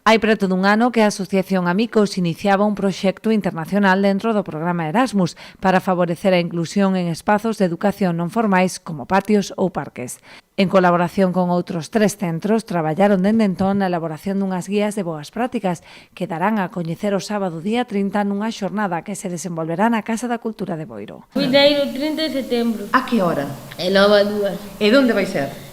Hai preto dun ano que a Asociación Amicos iniciaba un proxecto internacional dentro do programa Erasmus para favorecer a inclusión en espazos de educación non formais como patios ou parques. En colaboración con outros 3 centros, traballaron dende entón na elaboración dunhas guías de boas prácticas que darán a coñecer o sábado día 30 nunha xornada que se desenvolverá na Casa da Cultura de Boiro. Vindeiro 30 de setembro. A que hora? E logo a 2. E onde vai ser?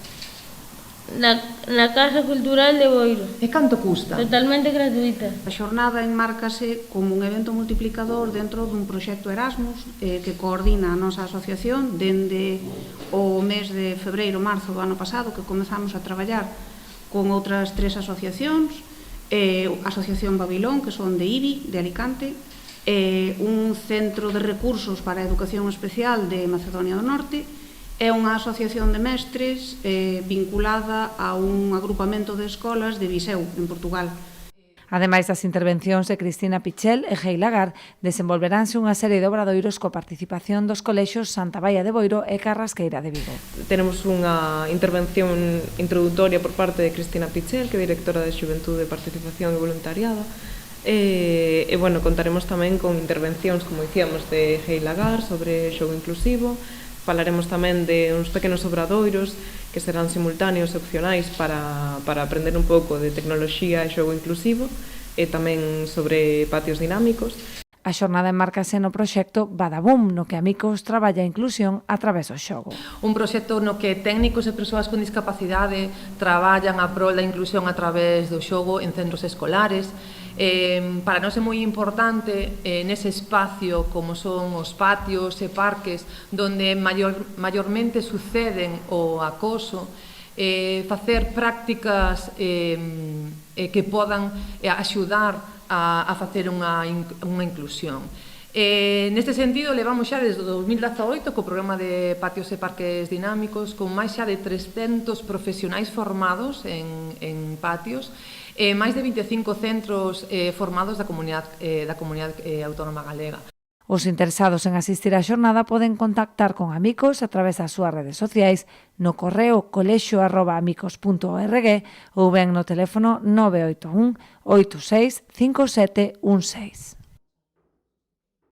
Na Casa Cultural de Boiro. E canto custa? Totalmente gratuita. A xornada enmárcase como un evento multiplicador dentro dun proxecto Erasmus que coordina a nosa asociación dende o mes de febreiro-marzo do ano pasado, que comezamos a traballar con outras 3 asociacións, a Asociación Babilón, que son de IBI, de Alicante, un centro de recursos para a educación especial de Macedonia do Norte, é unha asociación de mestres vinculada a un agrupamento de escolas de Viseu, en Portugal. Ademais das intervencións de Cristina Pichel e Gei Lagar, desenvolveránse unha serie de obradoiros coa participación dos colexios Santa Baia de Boiro e Carrasqueira de Vigo. Tenemos unha intervención introductoria por parte de Cristina Pichel, que é directora de Xuventude, Participación e Voluntariado, e bueno, contaremos tamén con intervencións, como dicíamos, de Gei Lagar sobre xogo inclusivo. Falaremos tamén de uns pequenos obradoiros que serán simultáneos e opcionais para aprender un pouco de tecnoloxía e xogo inclusivo e tamén sobre patios dinámicos. A xornada enmárcase no proxecto Badabum, no que Amicos traballa a inclusión a través do xogo. Un proxecto no que técnicos e persoas con discapacidade traballan a prol da inclusión a través do xogo en centros escolares. Para nós é moi importante nese espacio como son os patios e parques donde maiormente suceden o acoso, facer prácticas que podan axudar a facer unha inclusión. Neste sentido, levamos xa desde 2018 co programa de patios e parques dinámicos con máis xa de 300 profesionais formados en patios e máis de 25 centros formados da comunidade autónoma galega. Os interesados en asistir á xornada poden contactar con Amicos a través das súas redes sociais no correo colexio@amicos.org ou ben no teléfono 981 86 5716.